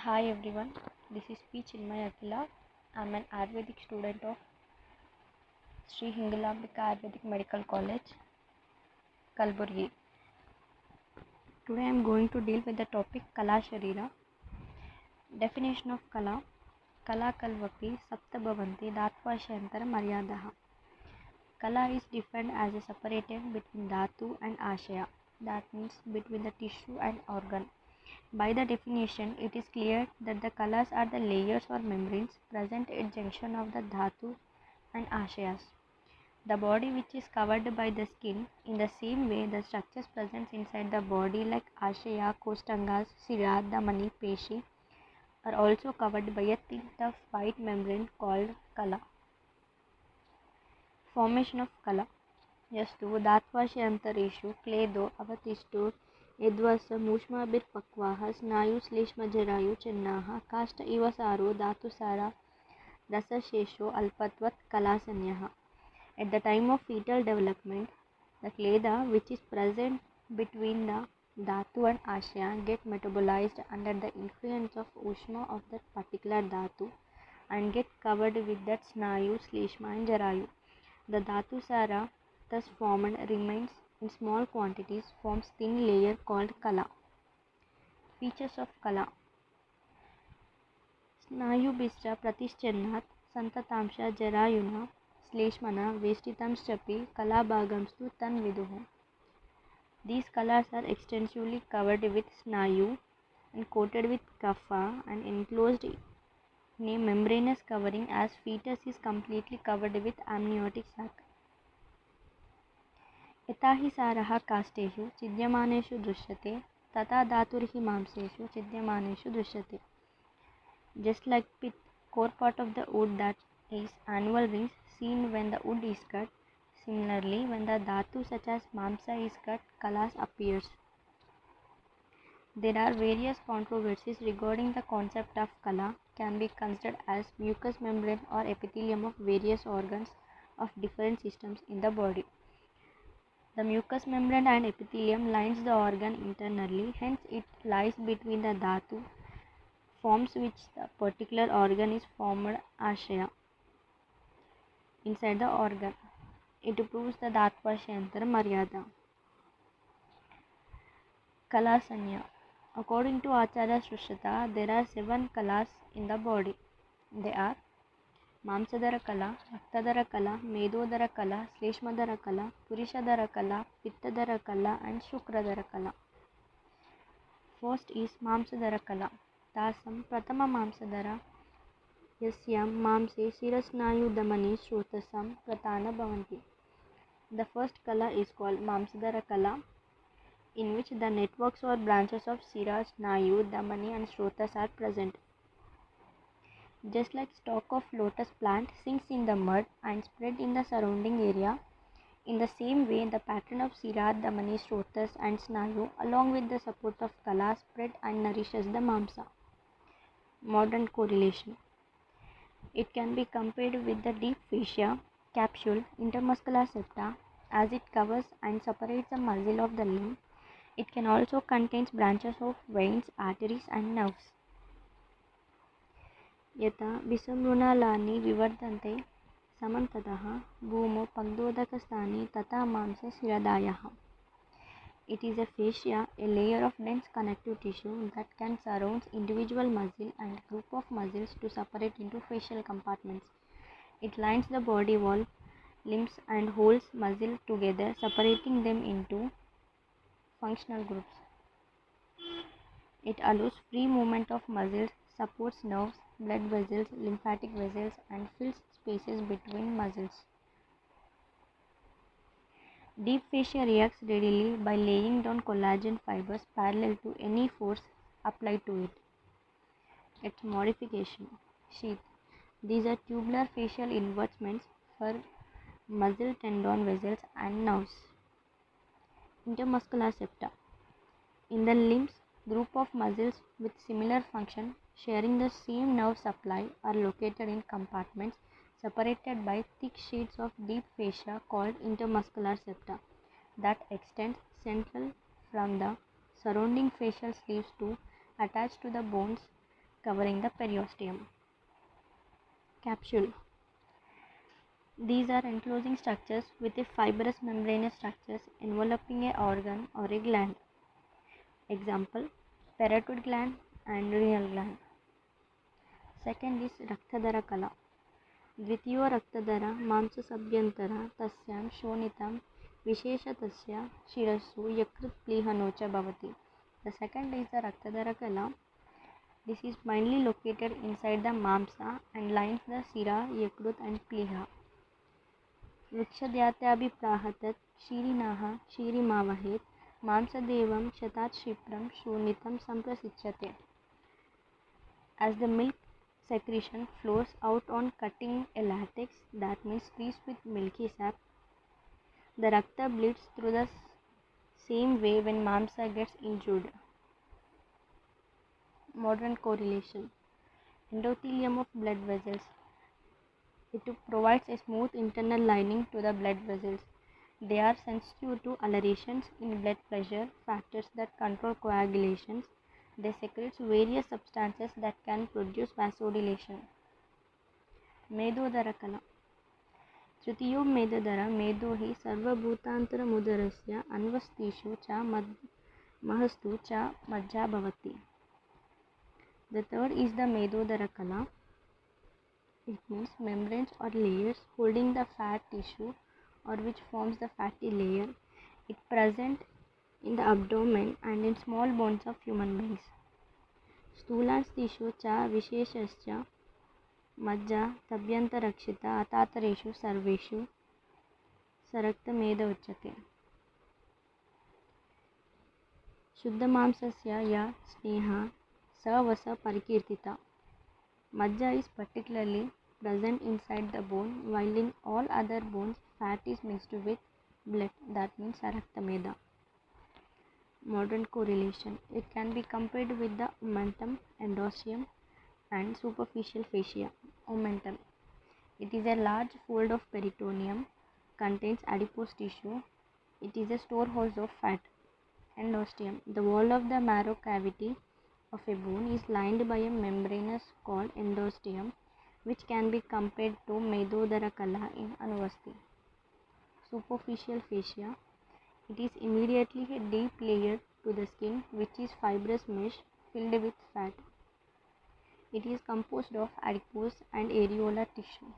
Hi everyone, this is P. Chinmay Akila. I'm an Ayurvedic student of Sri Hingalambika Ayurvedic Medical College, Kalburgi. Today I'm going to deal with the topic Kala Sharira. Definition of Kala. Kala Kalvapi Sapta Bhavanti Dhattvashantara Maryadaha. Kala is defined as a separated between Dhatu and Ashaya. That means between the tissue and organ. By the definition, it is clear that the kalas are the layers or membranes present at junction of the dhatu and ashayas. The body which is covered by the skin, in the same way the structures present inside the body like ashaya, kostangas, sira, damani, peshi are also covered by a thin tough white membrane called kala. Formation of kala. यस्तु दात्वाशयन्तरेषु क्लेदो अवतिष्ठो यद्वसमूष्माभिर्पक्वाः स्नायुश्लेष्मजरायुचिह्नाः काष्ठ इव सारो धातुसारा रसशेषो अल्पत्वत् कलासन्यः. At the time of fetal development, the kleda which is present between the dhatu and ashaya get metabolized under the influence of ushma of that particular dhatu and get covered with that snayu, shleshma and jarayu. The dhatu sara thus formed remains in small quantities, forms thin layer called kala. Features of kala. Snayubhischa pratischannat santatamsha jarayuna श्लेष्मना वेष्टितंश्चपि कलाभागंस्तु तन्विदुः. These kalas are extensively covered with snayu and coated with kapha and enclosed in a membranous covering as fetus is completely covered with amniotic sac. यथा हि सारः काष्ठेषु छिद्यमानेषु दृश्यते तथा धातुर्हि मांसेषु छिद्यमानेषु दृश्यते. Just like the core part of the wood that is annual rings seen when the wood is cut, similarly when the dhatu such as mamsa is cut, kalas appears. There are various controversies regarding the concept of kala can be considered as mucous membrane or epithelium of various organs of different systems in the body. The mucous membrane and epithelium lines the organ internally, hence it lies between the dhatu forms which the particular organ is formed ashaya inside the organ. It proves the Dhattvashantara Maryada. Kala Sanya. According to Acharya Shrishata, there are 7 kalas in the body. They are Mamsadara Kala, Raktadara Kala, Medodara Kala, Shleshmadara Kala, Purishadara Kala, Pittadara Kala and Shukradara Kala. First is Mamsadara Kala. Tasam Pratama Mamsadara Yasyam Mamse Sirasnayu Damani Shrotasam Pratana Bhavanti. The first kala is called Mamsadara Kala, in which the networks or branches of Sira, Snayu, Damani and Shrotas are present. Just like stalk of lotus plant sinks in the mud and spread in the surrounding area, in the same way the pattern of Sira, Damani, Shrotas and Snayu along with the support of Kala spread and nourishes the Mamsa. Modern correlation. It can be compared with the deep fascia capsule intermuscular septa as it covers and separates the muscle of the limb. It can also contain branches of veins, arteries and nerves. यथा विषमृणालानि विवर्धन्ते समन्ततः भूमौ पग्धोदकस्थाने तथा मांसे शिरादायाः. It is a fascia, a layer of dense connective tissue that can surround individual muscle and group of muscles to separate into fascial compartments. It lines the body wall, limbs and holds muscle together, separating them into functional groups. It allows free movement of muscles, supports nerves, blood vessels, lymphatic vessels and fills spaces between muscles. Deep fascia reacts readily by laying down collagen fibers parallel to any force applied to it. Its modification. Sheath. These are tubular fascial invertments for muscle, tendon, vessels and nerves. Intermuscular septa. In the limbs, group of muscles with similar function sharing the same nerve supply are located in compartments separated by thick sheets of deep fascia called intermuscular septa that extend central from the surrounding fascial sleeves to attach to the bones covering the periosteum. Capsule. These are enclosing structures with a fibrous membranous structures enveloping a organ or a gland. Example, parotid gland and renal gland. Second is Raktadara Kala. द्वितीयो रक्तदर मांससभ्यंतर तस्यां शोणितं विशेषतस्य शिरस्सु यकृत प्लीहनो च भवति. The second is the Raktadara Kala. This is mainly located inside the mamsa and lines the sira, yakrut and pliha. वृक्षद्यात्याभिप्राहतत् क्षीरिणाः क्षीरिमावहेत् मांसदेवं शतात् क्षिप्रं शोणितं सम्प्रसिच्यते. As the milk secretion flows out on cutting a latex, that means creased with milky sap, the rakta bleeds through the same way when mamsa gets injured. Modern correlation. Endothelium of blood vessels. It provides a smooth internal lining to the blood vessels. They are sensitive to alterations in blood pressure, factors that control coagulations. They secrete various substances that can produce vasodilation. मेदोदर कला. तृतीयो मेदोदर मेदो हि सर्वभूतान्तरमुदरस्य अन्वस्तिषु च महस्तु च मज्जा भवति. The third is the Medodara Kala. It means membranes or layers holding the fat tissue or which forms the fatty layer. It present in the abdomen and in small bones of human beings. स्थूलास्तिषु च विशेषश्च मज्जा तभ्यन्तरक्षिता अतातरेषु सर्वेषु सरक्तमेद उच्यते. शुद्धमांसस्य या Sneha सवस परिकीर्तिता. Majja is particularly present inside the bone, while in all other bones fat is mixed with blood, that means Raktameda. Modern correlation. It can be compared with the omentum, endosteum and superficial fascia. Omentum. It is a large fold of peritoneum, contains adipose tissue. It is a storehouse of fat. Endosteum. The wall of the marrow cavity of a bone is lined by a membranous called endosteum, which can be compared to Medodara Kala in Anuvasti. Superficial fascia. It is immediately a deep layer to the skin, which is fibrous mesh filled with fat. It is composed of adipose and areolar tissue.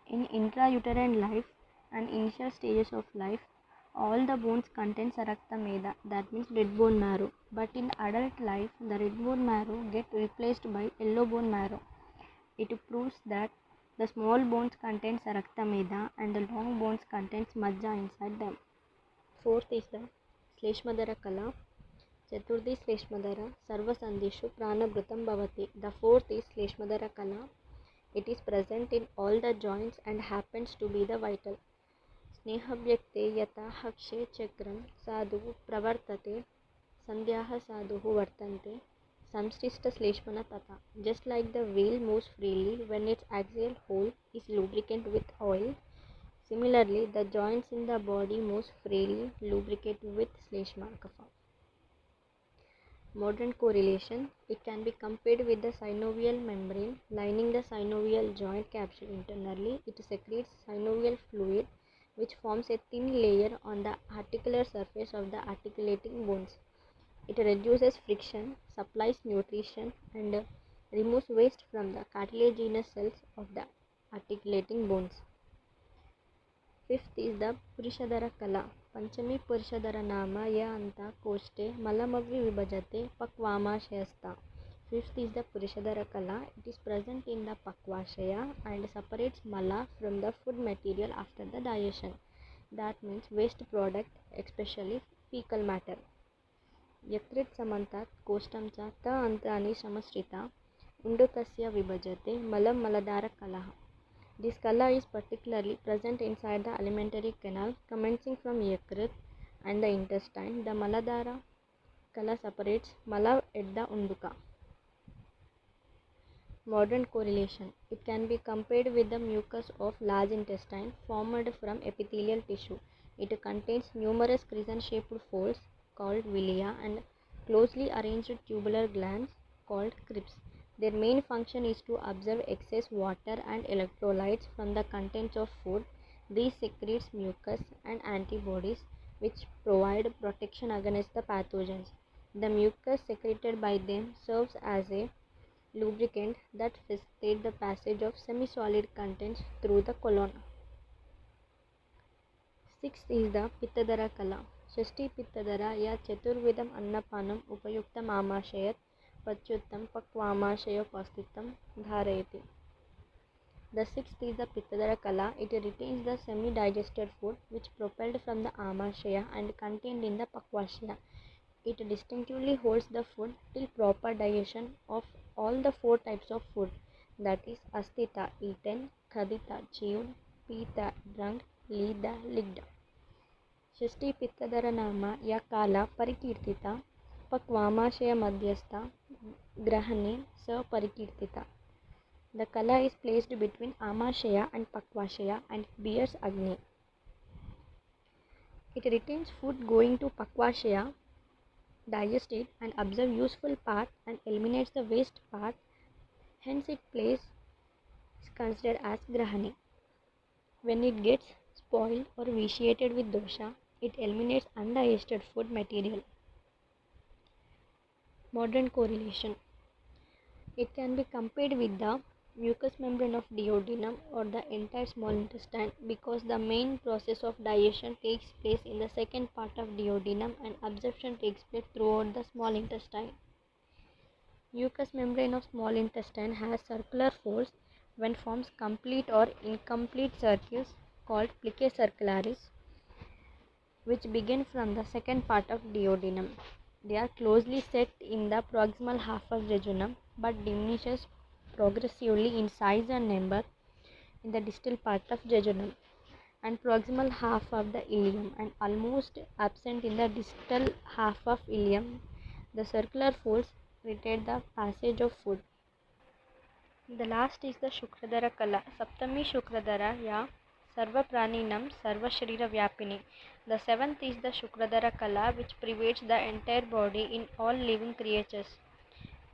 In intrauterine life and initial stages of life, all the bones contain Saraktameda, that means red bone marrow. But in adult life, the red bone marrow gets replaced by yellow bone marrow. It proves that the small bones contain Saraktameda and the long bones contains Majja inside them. Fourth is the Sleshmadara Kala. Chaturthi Sleshmadara Sarvasandhishu Pranabhrutam Bhavati. The fourth is Sleshmadara Kala. It is present in all the joints and happens to be the vital. स्नेहव्यक्ते यथा हक्षे चक्रं साधुः प्रवर्तते संध्याः साधुः वर्तन्ते संश्लिष्टश्लेष्मना तथा. Just like the wheel moves freely when its axial hole is lubricant with oil, similarly the joints in the body moves freely lubricated with श्लेष्मा kapha. Modern correlation. It can be compared with the synovial membrane lining the synovial joint capsule internally. It secretes synovial fluid which forms a thin layer on the articular surface of the articulating bones. It reduces friction, supplies nutrition and removes waste from the cartilaginous cells of the articulating bones. Fifth is the Purishadara Kala. Panchami Purishadara Nama ya anta koste malamavvi vibhajate pakvamashayasta. Fifth is the Purishadara Kala. It is present in the Pakvashaya and separates mala from the food material after the digestion. That means waste product, especially fecal matter. Yakrit samantat kostam cha ta antani samasrita undukasya vibhajate malam maladara kalaha. This kala is particularly present inside the alimentary canal commencing from yakrit and the intestine. The maladara kala separates mala at the unduka. Modern correlation. It can be compared with the mucus of large intestine formed from epithelial tissue. It contains numerous crescent-shaped folds called villi and closely arranged tubular glands called crypts. Their main function is to absorb excess water and electrolytes from the contents of food. These secretes mucus and antibodies which provide protection against the pathogens. The mucus secreted by them serves as a lubricant that facilitates the passage of semi-solid contents through the colon. Sixth is the Pittadara Kala. षष्ठी पित्तदरा या चतुर्विधम अन्नपानम उपयुक्तम आमाशयत पच्युत्तम पक्वामाशयोपस्थितम धारयति. The sixth is the Pittadara Kala. It retains the semi-digested food which propelled from the amashaya and contained in the pakvashaya. It distinctively holds the food till proper digestion of all the four types of food, that is astita eaten, khadita chewed, pita drunk, lida licked. षष्ठी पित्तदर नाम या काला परिकीर्तिता पक्वामाशय मध्यस्था ग्रहणे स परिकीर्तिता. The kala is placed between amashaya and pakvashaya and bears agni. It retains food going to pakvashaya, digests it and absorbs useful part and eliminates the waste part. Hence its place is considered as grahani. When it gets spoiled or vitiated with dosha, it eliminates undigested food material. Modern correlation. It can be compared with the mucous membrane of duodenum or the entire small intestine because the main process of digestion takes place in the second part of duodenum and absorption takes place throughout the small intestine. Mucous membrane of small intestine has circular folds when forms complete or incomplete circles called plicae circularis, which begin from the second part of duodenum. They are closely set in the proximal half of jejunum but diminishes progressively in size and number in the distal part of jejunum and proximal half of the ileum and almost absent in the distal half of ileum. The circular folds retain the passage of food. The last is the Shukradara Kala. Saptami Shukradara ya Sarva Praninam Sarva Sharira Vyapini. The seventh is the Shukradara Kala which pervades the entire body in all living creatures.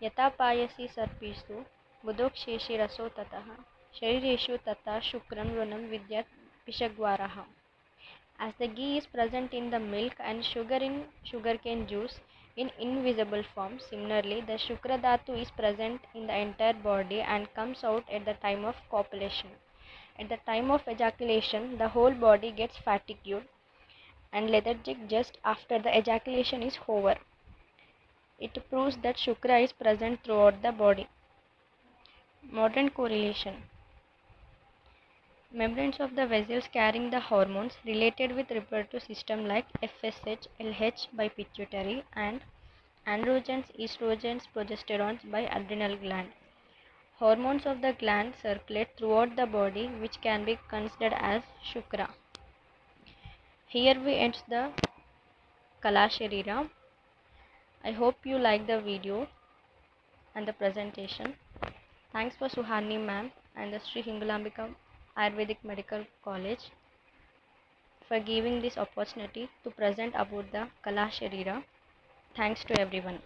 Yata Payasi Sarpisu Budokshesi Raso Tataha Sharireshu Tata Shukram Runam Vidyat Pishagwaraha. As the ghee is present in the milk and sugar in sugarcane juice in invisible form, similarly the Shukra Dhatu is present in the entire body and comes out at the time of copulation. At the time of ejaculation, the whole body gets fatigued and lethargic just after the ejaculation is over. It proves that Shukra is present throughout the body. Modern correlation. Membranes of the vessels carrying the hormones related with reproductive system like FSH, LH by pituitary and androgens, estrogens, progesterones by adrenal gland. Hormones of the gland circulate throughout the body which can be considered as Shukra. Here we end the Kala Sharira. I hope you like the video and the presentation. Thanks for Suhani ma'am and the Sri Hingulambika Ayurvedic Medical College for giving this opportunity to present about the Kala Sharira. Thanks to everyone.